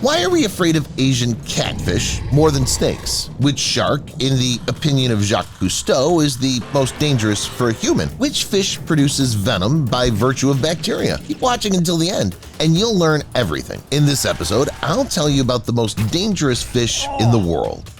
Why are we afraid of Asian catfish more than snakes? Which shark, in the opinion of Jacques Cousteau, is the most dangerous for a human? Which fish produces venom by virtue of bacteria? Keep watching until the end, and you'll learn everything. In this episode, I'll tell you about the most dangerous fish in the world.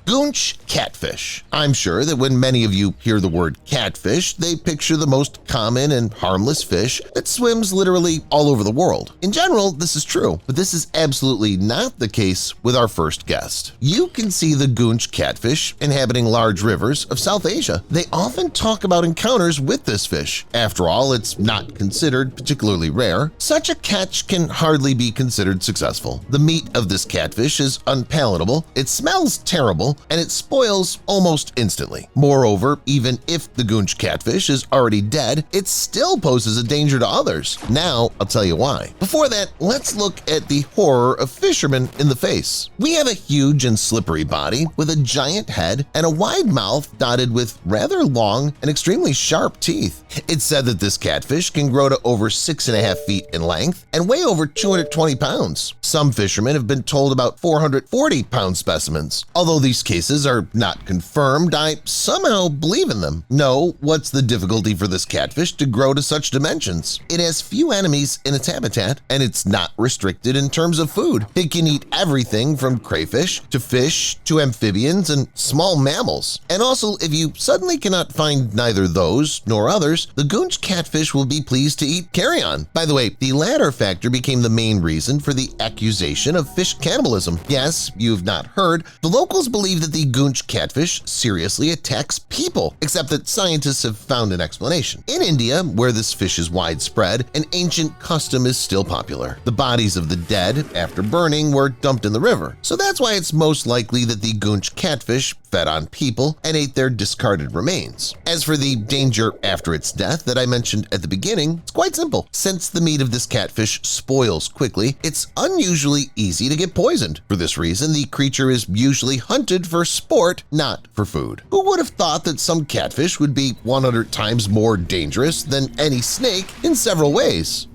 Goonch catfish. I'm sure that when many of you hear the word catfish, they picture the most common and harmless fish that swims literally all over the world. In general, this is true, but this is absolutely not the case with our first guest. You can see the goonch catfish inhabiting large rivers of South Asia. They often talk about encounters with this fish. After all, it's not considered particularly rare. Such a catch can hardly be considered successful. The meat of this catfish is unpalatable, it smells terrible, and it spoils almost instantly. Moreover, even if the goonch catfish is already dead, it still poses a danger to others. Now, I'll tell you why. Before that, let's look at the horror of fishermen in the face. We have a huge and slippery body with a giant head and a wide mouth dotted with rather long and extremely sharp teeth. It's said that this catfish can grow to over 6.5 feet in length and weigh over 220 pounds. Some fishermen have been told about 440-pound specimens. Although these cases are not confirmed, I somehow believe in them. No, what's the difficulty for this catfish to grow to such dimensions? It has few enemies in its habitat, and it's not restricted in terms of food. It can eat everything from crayfish to amphibians and small mammals. And also, if you suddenly cannot find neither those nor others, the goonch catfish will be pleased to eat carrion. By the way, the latter factor became the main reason for the accusation of fish cannibalism. Yes, you've not heard, the locals believe that the goonch catfish seriously attacks people, except that scientists have found an explanation. In India, where this fish is widespread, an ancient custom is still popular. The bodies of the dead, after burning, were dumped in the river, so that's why it's most likely that the goonch catfish fed on people and ate their discarded remains. As for the danger after its death that I mentioned at the beginning, it's quite simple. Since the meat of this catfish spoils quickly, it's unusually easy to get poisoned. For this reason, the creature is usually hunted for sport, not for food. Who would have thought that some catfish would be 100 times more dangerous than any snake in several ways?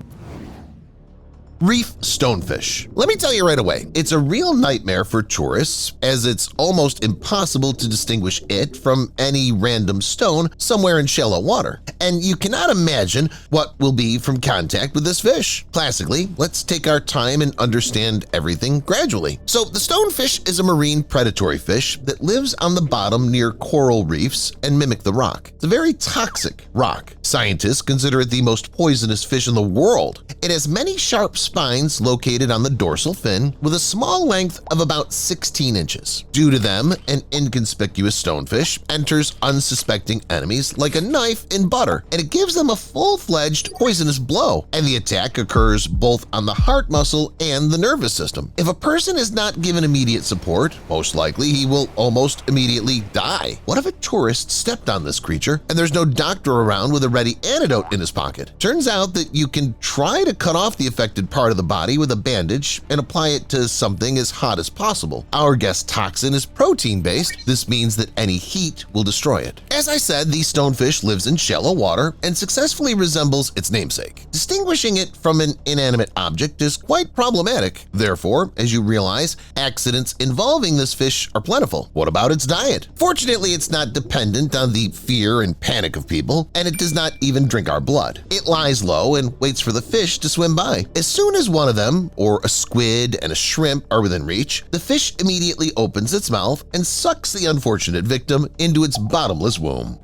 Reef stonefish. Let me tell you right away, it's a real nightmare for tourists as it's almost impossible to distinguish it from any random stone somewhere in shallow water. And you cannot imagine what will be from contact with this fish. Classically, let's take our time and understand everything gradually. So the stonefish is a marine predatory fish that lives on the bottom near coral reefs and mimic the rock. It's a very toxic rock. Scientists consider it the most poisonous fish in the world. It has many sharp spines located on the dorsal fin with a small length of about 16 inches. Due to them, an inconspicuous stonefish enters unsuspecting enemies like a knife in butter, and it gives them a full-fledged poisonous blow, and the attack occurs both on the heart muscle and the nervous system. If a person is not given immediate support, most likely he will almost immediately die. What if a tourist stepped on this creature and there's no doctor around with a ready antidote in his pocket? Turns out that you can try to cut off the affected part of the body with a bandage and apply it to something as hot as possible. Our guest toxin is protein-based. This means that any heat will destroy it. As I said, the stonefish lives in shallow water and successfully resembles its namesake. Distinguishing it from an inanimate object is quite problematic. Therefore, as you realize, accidents involving this fish are plentiful. What about its diet? Fortunately, it's not dependent on the fear and panic of people, and it does not even drink our blood. It lies low and waits for the fish to swim by. As soon as one of them, or a squid and a shrimp, are within reach, the fish immediately opens its mouth and sucks the unfortunate victim into its bottomless womb.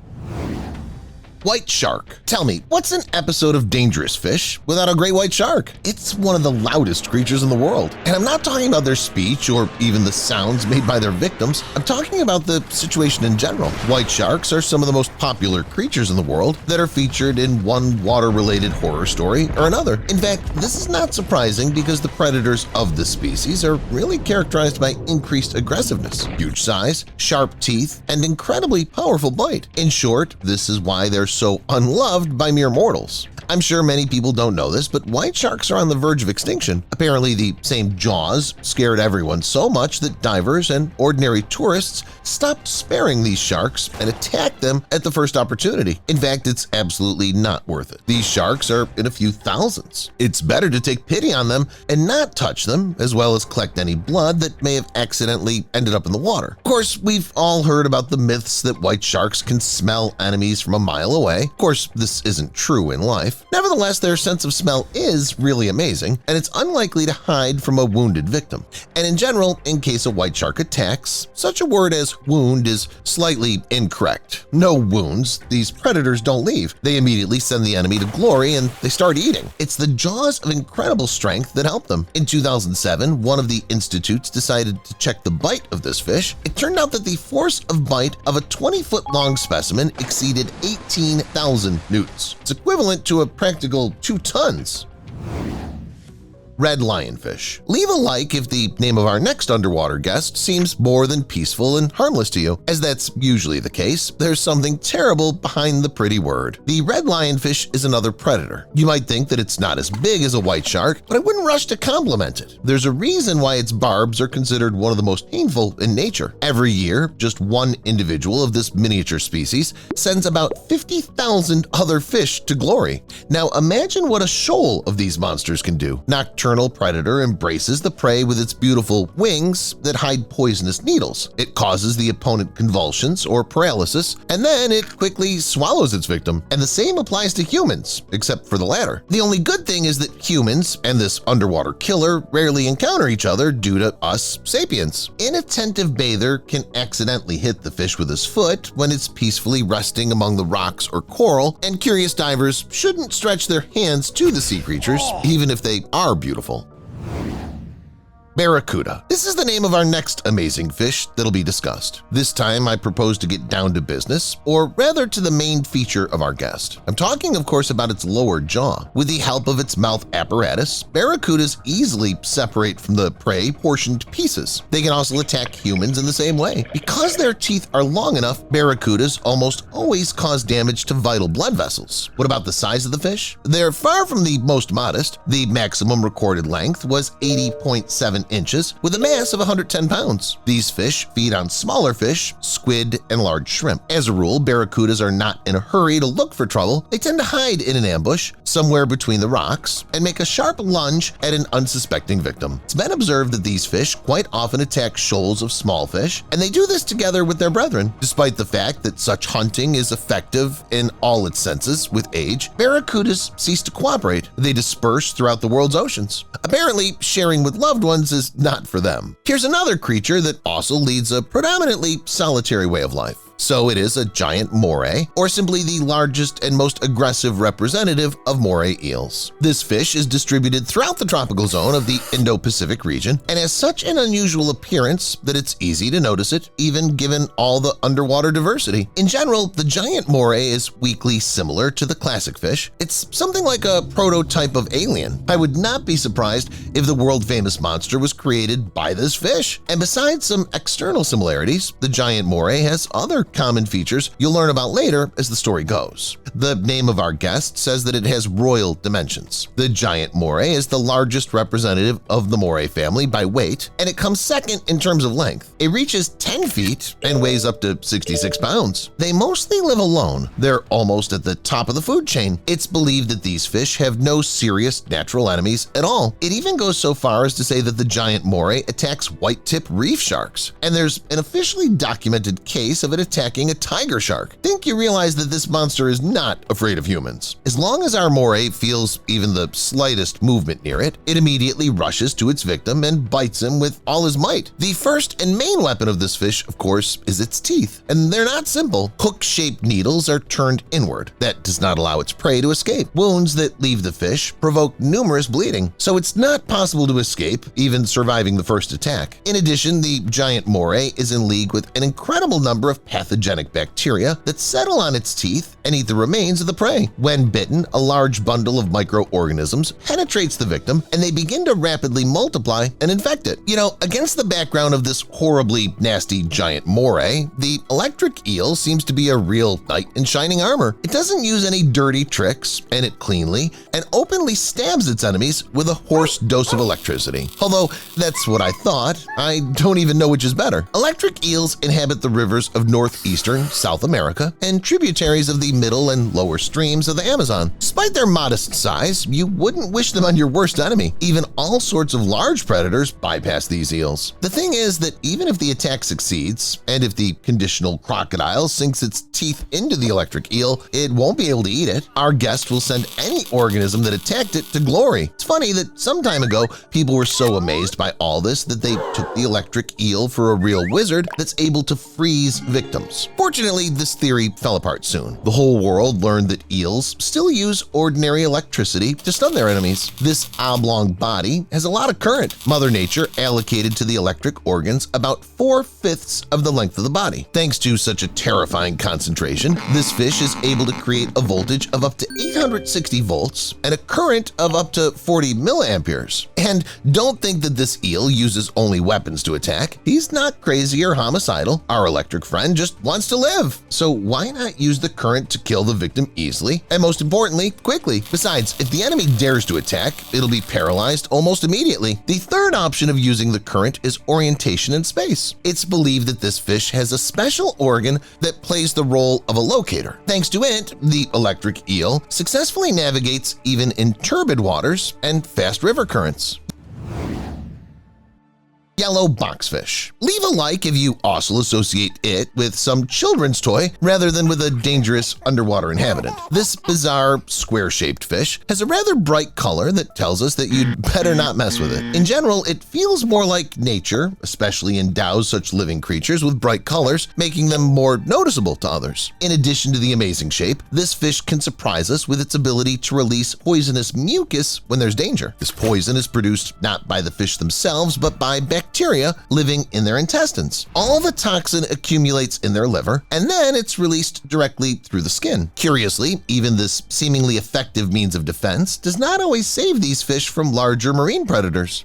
White shark. Tell me, what's an episode of Dangerous Fish without a great white shark? It's one of the loudest creatures in the world. And I'm not talking about their speech or even the sounds made by their victims. I'm talking about the situation in general. White sharks are some of the most popular creatures in the world that are featured in one water-related horror story or another. In fact, this is not surprising because the predators of this species are really characterized by increased aggressiveness, huge size, sharp teeth, and incredibly powerful bite. In short, this is why they're so unloved by mere mortals. I'm sure many people don't know this, but white sharks are on the verge of extinction. Apparently, the same jaws scared everyone so much that divers and ordinary tourists stopped sparing these sharks and attacked them at the first opportunity. In fact, it's absolutely not worth it. These sharks are in a few thousands. It's better to take pity on them and not touch them, as well as collect any blood that may have accidentally ended up in the water. Of course, we've all heard about the myths that white sharks can smell enemies from a mile away. Of course, this isn't true in life. Nevertheless, their sense of smell is really amazing, and it's unlikely to hide from a wounded victim. And in general, in case a white shark attacks, such a word as wound is slightly incorrect. No wounds, these predators don't leave. They immediately send the enemy to glory and they start eating. It's the jaws of incredible strength that help them. In 2007, one of the institutes decided to check the bite of this fish. It turned out that the force of bite of a 20-foot-long specimen exceeded 18,000 newtons. It's equivalent to a practical 2 tons. Red lionfish. Leave a like if the name of our next underwater guest seems more than peaceful and harmless to you. As that's usually the case, there's something terrible behind the pretty word. The red lionfish is another predator. You might think that it's not as big as a white shark, but I wouldn't rush to compliment it. There's a reason why its barbs are considered one of the most painful in nature. Every year, just one individual of this miniature species sends about 50,000 other fish to glory. Now imagine what a shoal of these monsters can do. Nocturnal predator embraces the prey with its beautiful wings that hide poisonous needles. It causes the opponent convulsions or paralysis, and then it quickly swallows its victim. And the same applies to humans, except for the latter. The only good thing is that humans and this underwater killer rarely encounter each other due to us sapiens. Inattentive bather can accidentally hit the fish with his foot when it's peacefully resting among the rocks or coral, and curious divers shouldn't stretch their hands to the sea creatures, even if they are beautiful. Barracuda. This is the name of our next amazing fish that'll be discussed. This time I propose to get down to business, or rather to the main feature of our guest. I'm talking, of course, about its lower jaw. With the help of its mouth apparatus, barracudas easily separate from the prey portioned pieces. They can also attack humans in the same way. Because their teeth are long enough, barracudas almost always cause damage to vital blood vessels. What about the size of the fish? They're far from the most modest. The maximum recorded length was 80.7 inches with a mass of 110 pounds. These fish feed on smaller fish, squid, and large shrimp. As a rule, barracudas are not in a hurry to look for trouble. They tend to hide in an ambush somewhere between the rocks and make a sharp lunge at an unsuspecting victim. It's been observed that these fish quite often attack shoals of small fish, and they do this together with their brethren. Despite the fact that such hunting is effective in all its senses, with age, barracudas cease to cooperate. They disperse throughout the world's oceans. Apparently, sharing with loved ones is not for them. Here's another creature that also leads a predominantly solitary way of life. So it is a giant moray, or simply the largest and most aggressive representative of moray eels. This fish is distributed throughout the tropical zone of the Indo-Pacific region and has such an unusual appearance that it's easy to notice it, even given all the underwater diversity. In general, the giant moray is weakly similar to the classic fish. It's something like a prototype of alien. I would not be surprised if the world-famous monster was created by this fish. And besides some external similarities, the giant moray has other common features you'll learn about later as the story goes. The name of our guest says that it has royal dimensions. The giant moray is the largest representative of the moray family by weight, and it comes second in terms of length. It reaches 10 feet and weighs up to 66 pounds. They mostly live alone. They're almost at the top of the food chain. It's believed that these fish have no serious natural enemies at all. It even goes so far as to say that the giant moray attacks white-tip reef sharks, and there's an officially documented case of it attacking a tiger shark. Think you realize that this monster is not afraid of humans. As long as our moray feels even the slightest movement near it, it immediately rushes to its victim and bites him with all his might. The first and main weapon of this fish, of course, is its teeth, and they're not simple. Hook-shaped needles are turned inward. That does not allow its prey to escape. Wounds that leave the fish provoke numerous bleeding, so it's not possible to escape, even surviving the first attack. In addition, the giant moray is in league with an incredible number of pathogenic bacteria that settle on its teeth and eat the remains of the prey. When bitten, a large bundle of microorganisms penetrates the victim and they begin to rapidly multiply and infect it. You know, against the background of this horribly nasty giant moray, the electric eel seems to be a real knight in shining armor. It doesn't use any dirty tricks, and it cleanly and openly stabs its enemies with a horse dose of electricity. Although that's what I thought, I don't even know which is better. Electric eels inhabit the rivers of northeastern South America and tributaries of the middle and lower streams of the Amazon. Despite their modest size, you wouldn't wish them on your worst enemy. Even all sorts of large predators bypass these eels. The thing is that even if the attack succeeds, and if the conditional crocodile sinks its teeth into the electric eel, it won't be able to eat it. Our guest will send any organism that attacked it to glory. It's funny that some time ago, people were so amazed by all this that they took the electric eel for a real wizard that's able to freeze victims. Fortunately, this theory fell apart soon. The whole world learned that eels still use ordinary electricity to stun their enemies. This oblong body has a lot of current. Mother Nature allocated to the electric organs about 4/5 of the length of the body. Thanks to such a terrifying concentration, this fish is able to create a voltage of up to 860 volts and a current of up to 40 milliamperes. And don't think that this eel uses only weapons to attack. He's not crazy or homicidal. Our electric friend just wants to live. So why not use the current to kill the victim easily and, most importantly, quickly? Besides, if the enemy dares to attack, it'll be paralyzed almost immediately. The third option of using the current is orientation in space. It's believed that this fish has a special organ that plays the role of a locator. Thanks to it, the electric eel successfully navigates even in turbid waters and fast river currents. Yellow boxfish. Leave a like if you also associate it with some children's toy rather than with a dangerous underwater inhabitant. This bizarre, square-shaped fish has a rather bright color that tells us that you'd better not mess with it. In general, it feels more like nature, especially endows such living creatures with bright colors, making them more noticeable to others. In addition to the amazing shape, this fish can surprise us with its ability to release poisonous mucus when there's danger. This poison is produced not by the fish themselves, but by bacteria living in their intestines. All the toxin accumulates in their liver, and then it's released directly through the skin. Curiously, even this seemingly effective means of defense does not always save these fish from larger marine predators.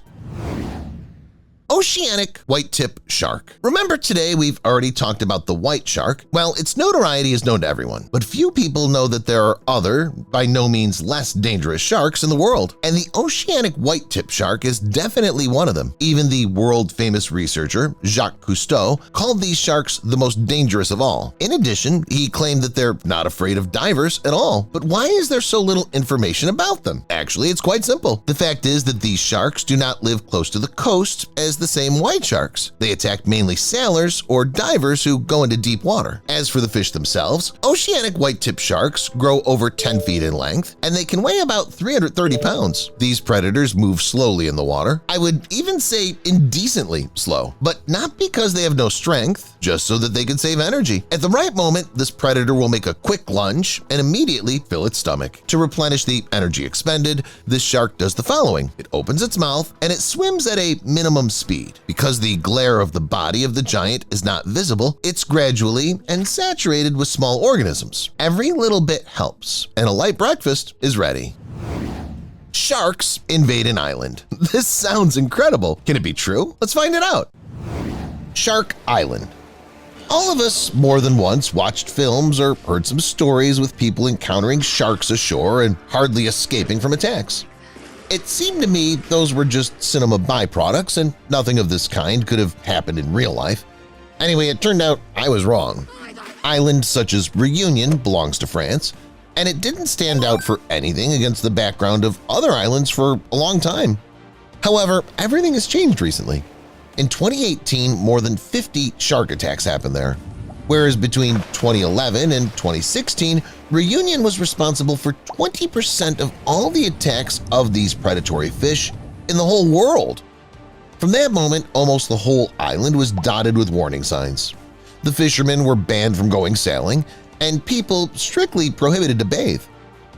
Oceanic white-tip shark. Remember, today we've already talked about the white shark. Well, its notoriety is known to everyone, but few people know that there are other, by no means less dangerous sharks in the world. And the oceanic white-tip shark is definitely one of them. Even the world-famous researcher, Jacques Cousteau, called these sharks the most dangerous of all. In addition, he claimed that they're not afraid of divers at all. But why is there so little information about them? Actually, it's quite simple. The fact is that these sharks do not live close to the coast as the same white sharks. They attack mainly sailors or divers who go into deep water. As for the fish themselves, oceanic white-tip sharks grow over 10 feet in length, and they can weigh about 330 pounds. These predators move slowly in the water. I would even say indecently slow, but not because they have no strength, just so that they can save energy. At the right moment, this predator will make a quick lunge and immediately fill its stomach. To replenish the energy expended, this shark does the following. It opens its mouth and it swims at a minimum speed. Because the glare of the body of the giant is not visible, it's gradually and saturated with small organisms. Every little bit helps, and a light breakfast is ready. Sharks invade an island. This sounds incredible. Can it be true? Let's find it out. Shark Island. All of us more than once watched films or heard some stories with people encountering sharks ashore and hardly escaping from attacks. It seemed to me those were just cinema byproducts and nothing of this kind could have happened in real life. Anyway, it turned out I was wrong. Islands such as Réunion belongs to France, and it didn't stand out for anything against the background of other islands for a long time. However, everything has changed recently. In 2018, more than 50 shark attacks happened there, whereas between 2011 and 2016, Réunion was responsible for 20% of all the attacks of these predatory fish in the whole world. From that moment, almost the whole island was dotted with warning signs. The fishermen were banned from going sailing, and people strictly prohibited to bathe.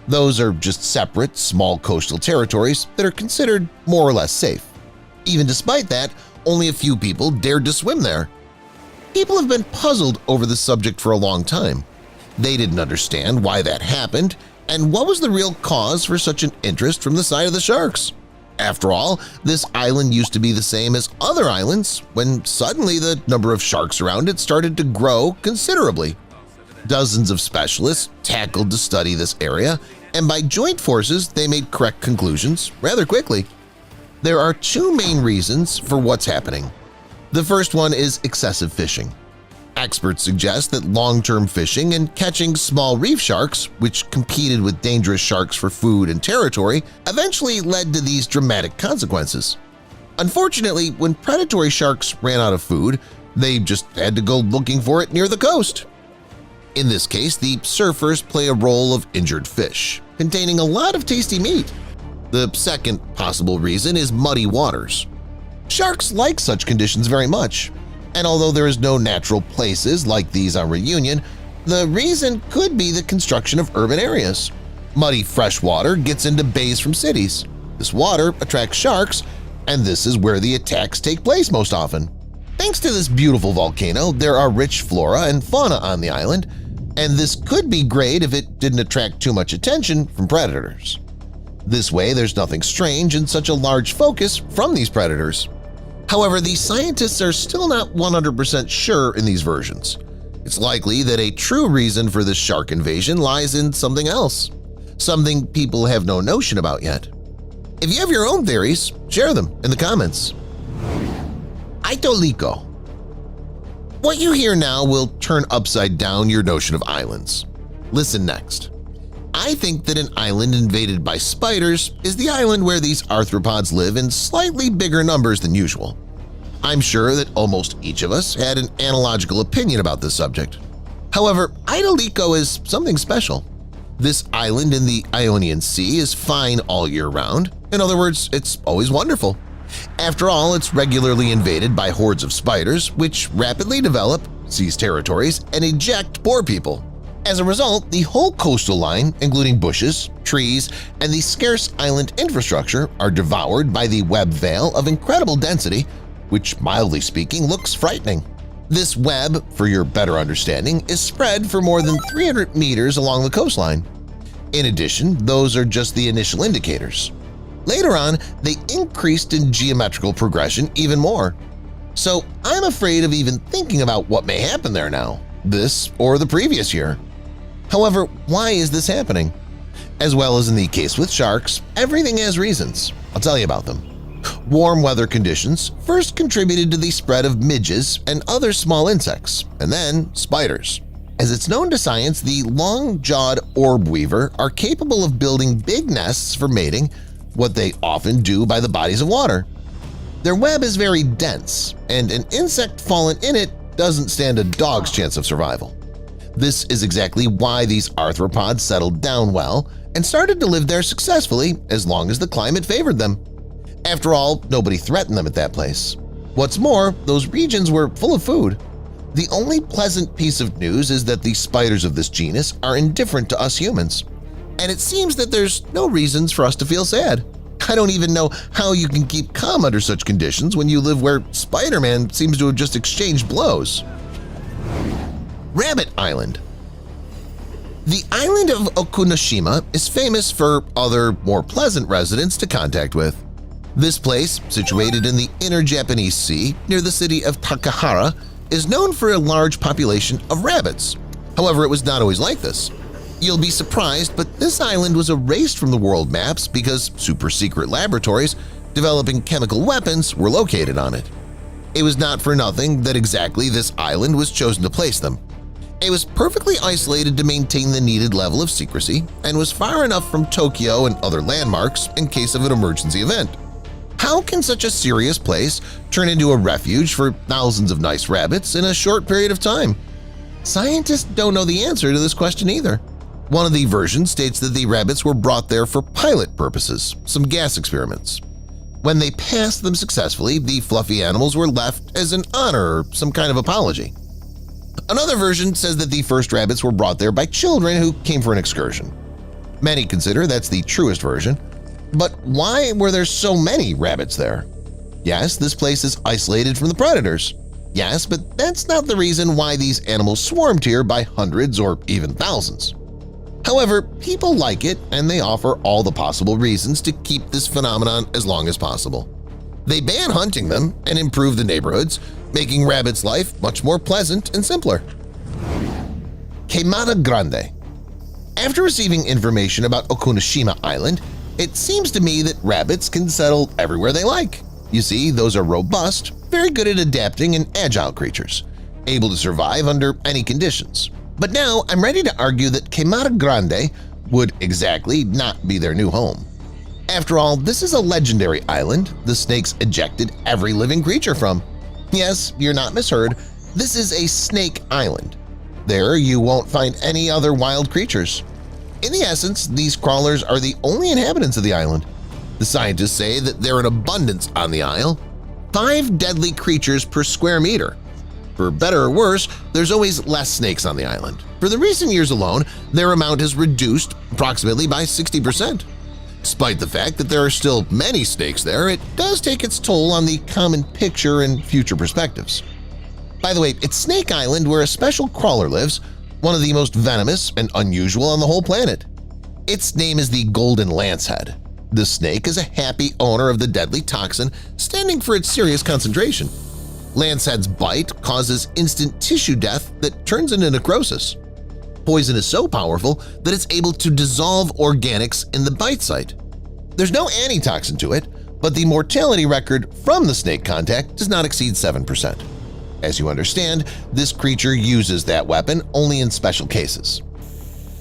Those are just separate, small coastal territories that are considered more or less safe. Even despite that, only a few people dared to swim there. People have been puzzled over the subject for a long time. They didn't understand why that happened and what was the real cause for such an interest from the side of the sharks. After all, this island used to be the same as other islands when suddenly the number of sharks around it started to grow considerably. Dozens of specialists tackled to study this area, and by joint forces they made correct conclusions rather quickly. There are two main reasons for what's happening. The first one is excessive fishing. Experts suggest that long-term fishing and catching small reef sharks, which competed with dangerous sharks for food and territory, eventually led to these dramatic consequences. Unfortunately, when predatory sharks ran out of food, they just had to go looking for it near the coast. In this case, the surfers play a role of injured fish, containing a lot of tasty meat. The second possible reason is muddy waters. Sharks like such conditions very much, and although there is no natural places like these on Reunion, the reason could be the construction of urban areas. Muddy fresh water gets into bays from cities. This water attracts sharks, and this is where the attacks take place most often. Thanks to this beautiful volcano, there are rich flora and fauna on the island, and this could be great if it didn't attract too much attention from predators. This way, there's nothing strange in such a large focus from these predators. However, the scientists are still not 100% sure in these versions. It's likely that a true reason for this shark invasion lies in something else, something people have no notion about yet. If you have your own theories, share them in the comments. Itoliko. What you hear now will turn upside down your notion of islands. Listen next. I think that an island invaded by spiders is the island where these arthropods live in slightly bigger numbers than usual. I'm sure that almost each of us had an analogical opinion about this subject. However, Itoliko is something special. This island in the Ionian Sea is fine all year round. In other words, it's always wonderful. After all, it's regularly invaded by hordes of spiders, which rapidly develop, seize territories, and eject poor people. As a result, the whole coastal line, including bushes, trees, and the scarce island infrastructure, are devoured by the web veil of incredible density, which, mildly speaking, looks frightening. This web, for your better understanding, is spread for more than 300 meters along the coastline. In addition, those are just the initial indicators. Later on, they increased in geometrical progression even more. So I'm afraid of even thinking about what may happen there now, this or the previous year. However, why is this happening? As well as in the case with sharks, everything has reasons. I'll tell you about them. Warm weather conditions first contributed to the spread of midges and other small insects, and then spiders. As it's known to science, the long-jawed orb weaver are capable of building big nests for mating, what they often do by the bodies of water. Their web is very dense, and an insect fallen in it doesn't stand a dog's chance of survival. This is exactly why these arthropods settled down well and started to live there successfully as long as the climate favored them. After all, nobody threatened them at that place. What's more, those regions were full of food. The only pleasant piece of news is that the spiders of this genus are indifferent to us humans. And it seems that there's no reasons for us to feel sad. I don't even know how you can keep calm under such conditions when you live where Spider-Man seems to have just exchanged blows. Rabbit Island. The island of Okunoshima is famous for other, more pleasant residents to contact with. This place, situated in the inner Japanese Sea near the city of Takahara, is known for a large population of rabbits. However, it was not always like this. You'll be surprised, but this island was erased from the world maps because super-secret laboratories developing chemical weapons were located on it. It was not for nothing that exactly this island was chosen to place them. It was perfectly isolated to maintain the needed level of secrecy and was far enough from Tokyo and other landmarks in case of an emergency event. How can such a serious place turn into a refuge for thousands of nice rabbits in a short period of time? Scientists don't know the answer to this question either. One of the versions states that the rabbits were brought there for pilot purposes, some gas experiments. When they passed them successfully, the fluffy animals were left as an honor or some kind of apology. Another version says that the first rabbits were brought there by children who came for an excursion. Many consider that's the truest version. But why were there so many rabbits there? Yes, this place is isolated from the predators. Yes, but that's not the reason why these animals swarmed here by hundreds or even thousands. However, people like it and they offer all the possible reasons to keep this phenomenon as long as possible. They ban hunting them and improve the neighborhoods, making rabbits' life much more pleasant and simpler. Queimada Grande. After receiving information about Okunoshima Island, it seems to me that rabbits can settle everywhere they like. You see, those are robust, very good at adapting and agile creatures, able to survive under any conditions. But now I'm ready to argue that Queimada Grande would exactly not be their new home. After all, this is a legendary island the snakes ejected every living creature from. Yes, you're not misheard, this is a snake island. There you won't find any other wild creatures. In the essence, these crawlers are the only inhabitants of the island. The scientists say that they're in abundance on the isle, 5 deadly creatures per square meter. For better or worse, there's always less snakes on the island. For the recent years alone, their amount has reduced approximately by 60%. Despite the fact that there are still many snakes there, it does take its toll on the common picture and future perspectives. By the way, it's Snake Island where a special crawler lives, one of the most venomous and unusual on the whole planet. Its name is the golden lancehead. The snake is a happy owner of the deadly toxin, standing for its serious concentration. Lancehead's bite causes instant tissue death that turns into necrosis. Poison is so powerful that it's able to dissolve organics in the bite site. There's no antitoxin to it, but the mortality record from the snake contact does not exceed 7%. As you understand, this creature uses that weapon only in special cases.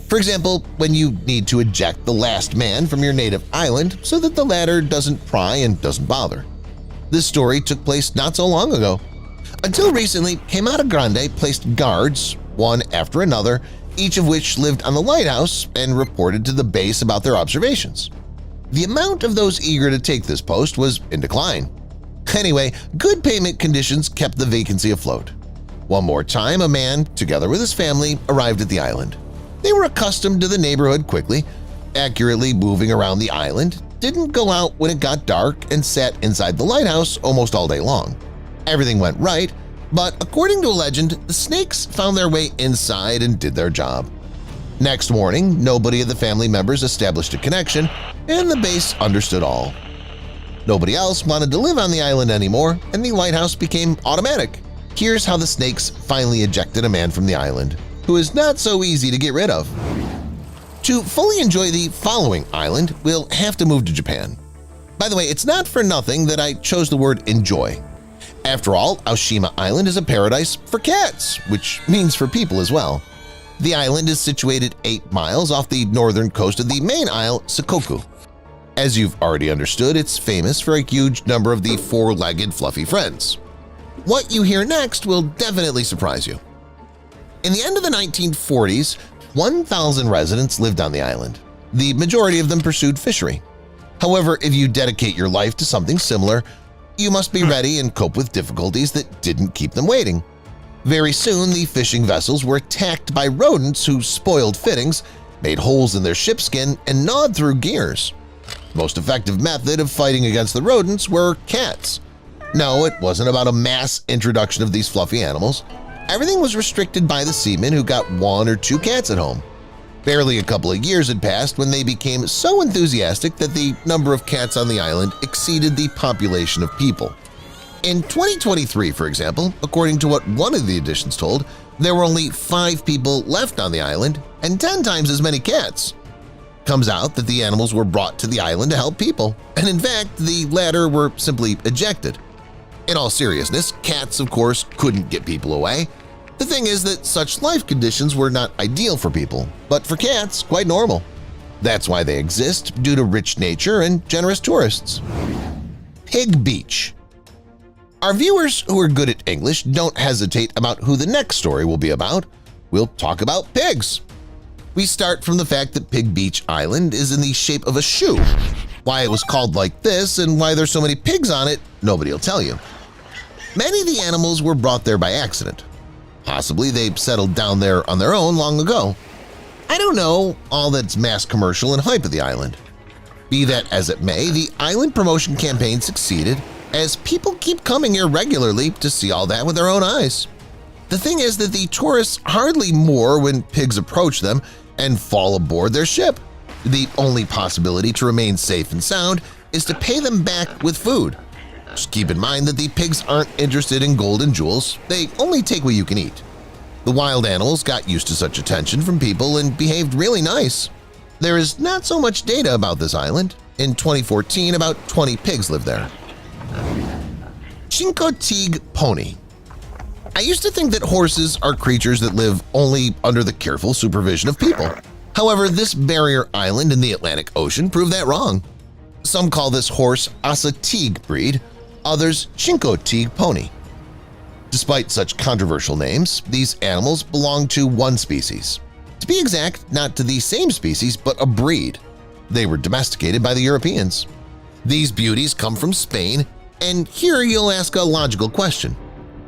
For example, when you need to eject the last man from your native island so that the latter doesn't pry and doesn't bother. This story took place not so long ago. Until recently, Queimada Grande placed guards, one after another, each of which lived on the lighthouse and reported to the base about their observations. The amount of those eager to take this post was in decline. Anyway, good payment conditions kept the vacancy afloat. One more time, a man, together with his family, arrived at the island. They were accustomed to the neighborhood quickly, accurately moving around the island, didn't go out when it got dark, and sat inside the lighthouse almost all day long. Everything went right, but according to a legend, the snakes found their way inside and did their job. Next morning, nobody of the family members established a connection, and the base understood all. Nobody else wanted to live on the island anymore, and the lighthouse became automatic. Here's how the snakes finally ejected a man from the island, who is not so easy to get rid of. To fully enjoy the following island, we'll have to move to Japan. By the way, it's not for nothing that I chose the word enjoy. After all, Aoshima Island is a paradise for cats, which means for people as well. The island is situated 8 miles off the northern coast of the main isle, Shikoku. As you've already understood, it's famous for a huge number of the 4-legged fluffy friends. What you hear next will definitely surprise you. In the end of the 1940s, 1,000 residents lived on the island. The majority of them pursued fishery. However, if you dedicate your life to something similar, you must be ready and cope with difficulties that didn't keep them waiting. Very soon, the fishing vessels were attacked by rodents who spoiled fittings, made holes in their shipskin, and gnawed through gears. The most effective method of fighting against the rodents were cats. No, it wasn't about a mass introduction of these fluffy animals. Everything was restricted by the seamen who got 1 or 2 cats at home. Barely a couple of years had passed when they became so enthusiastic that the number of cats on the island exceeded the population of people. In 2023, for example, according to what one of the editions told, there were only 5 people left on the island and 10 times as many cats. Comes out that the animals were brought to the island to help people, and in fact, the latter were simply ejected. In all seriousness, cats, of course, couldn't get people away. The thing is that such life conditions were not ideal for people, but for cats, quite normal. That's why they exist, due to rich nature and generous tourists. Pig Beach. Our viewers who are good at English don't hesitate about who the next story will be about. We'll talk about pigs. We start from the fact that Pig Beach Island is in the shape of a shoe. Why it was called like this and why there's so many pigs on it, nobody will tell you. Many of the animals were brought there by accident. Possibly they settled down there on their own long ago. I don't know all that's mass commercial and hype of the island. Be that as it may, the island promotion campaign succeeded, as people keep coming here regularly to see all that with their own eyes. The thing is that the tourists hardly moor when pigs approach them and fall aboard their ship. The only possibility to remain safe and sound is to pay them back with food. Just keep in mind that the pigs aren't interested in gold and jewels, they only take what you can eat. The wild animals got used to such attention from people and behaved really nice. There is not so much data about this island. In 2014, about 20 pigs lived there. Chincoteague pony. I used to think that horses are creatures that live only under the careful supervision of people. However, this barrier island in the Atlantic Ocean proved that wrong. Some call this horse Assateague breed, others Chincoteague pony. Despite such controversial names, these animals belong to one species. To be exact, not to the same species, but a breed. They were domesticated by the Europeans. These beauties come from Spain, and here you'll ask a logical question.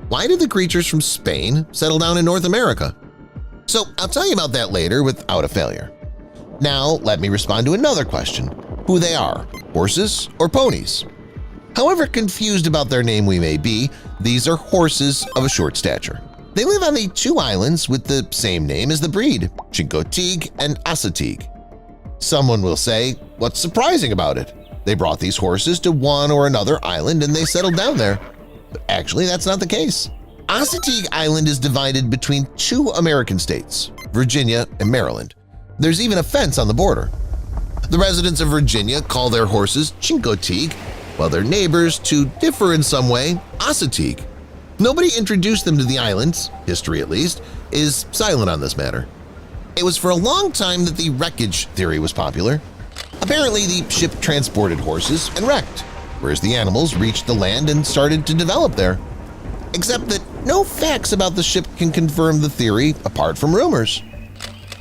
Why did the creatures from Spain settle down in North America? So I'll tell you about that later without a failure. Now let me respond to another question: who they are, horses or ponies? However confused about their name we may be, these are horses of a short stature. They live on the two islands with the same name as the breed, Chincoteague and Assateague. Someone will say, what's surprising about it? They brought these horses to one or another island and they settled down there. But actually, that's not the case. Assateague Island is divided between two American states, Virginia and Maryland. There's even a fence on the border. The residents of Virginia call their horses Chincoteague, while their neighbors, to differ in some way, Assateague. Nobody introduced them to the islands, history at least, is silent on this matter. It was for a long time that the wreckage theory was popular. Apparently, the ship transported horses and wrecked, whereas the animals reached the land and started to develop there. Except that no facts about the ship can confirm the theory apart from rumors.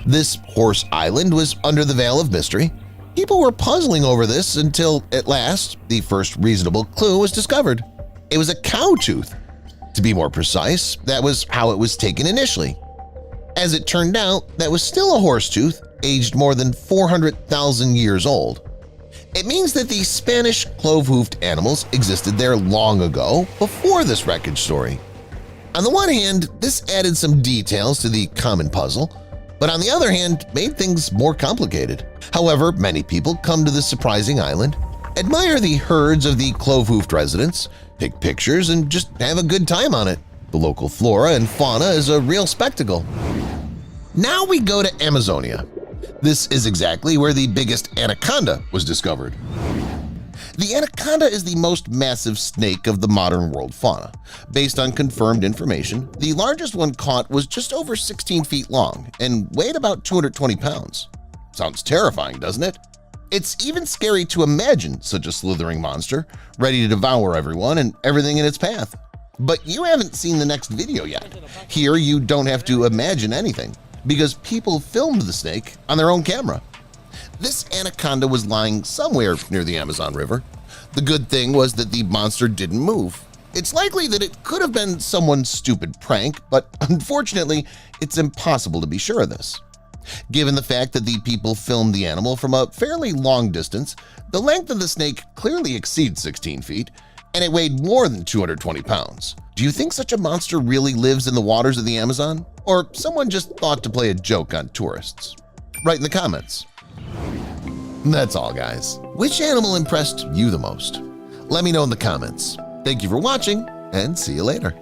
This horse island was under the veil of mystery. People were puzzling over this until, at last, the first reasonable clue was discovered. It was a cow tooth. To be more precise, that was how it was taken initially. As it turned out, that was still a horse tooth, aged more than 400,000 years old. It means that the Spanish clove-hoofed animals existed there long ago, before this wreckage story. On the one hand, this added some details to the common puzzle, but on the other hand, made things more complicated. However, many people come to this surprising island, admire the herds of the clove-hoofed residents, take pictures, and just have a good time on it. The local flora and fauna is a real spectacle. Now we go to Amazonia. This is exactly where the biggest anaconda was discovered. The anaconda is the most massive snake of the modern world fauna. Based on confirmed information, the largest one caught was just over 16 feet long and weighed about 220 pounds. Sounds terrifying, doesn't it? It's even scary to imagine such a slithering monster, ready to devour everyone and everything in its path. But you haven't seen the next video yet. Here you don't have to imagine anything, because people filmed the snake on their own camera. This anaconda was lying somewhere near the Amazon River. The good thing was that the monster didn't move. It's likely that it could have been someone's stupid prank, but unfortunately, it's impossible to be sure of this. Given the fact that the people filmed the animal from a fairly long distance, the length of the snake clearly exceeds 16 feet, and it weighed more than 220 pounds. Do you think such a monster really lives in the waters of the Amazon? Or someone just thought to play a joke on tourists? Write in the comments. That's all, guys. Which animal impressed you the most? Let me know in the comments. Thank you for watching, and see you later.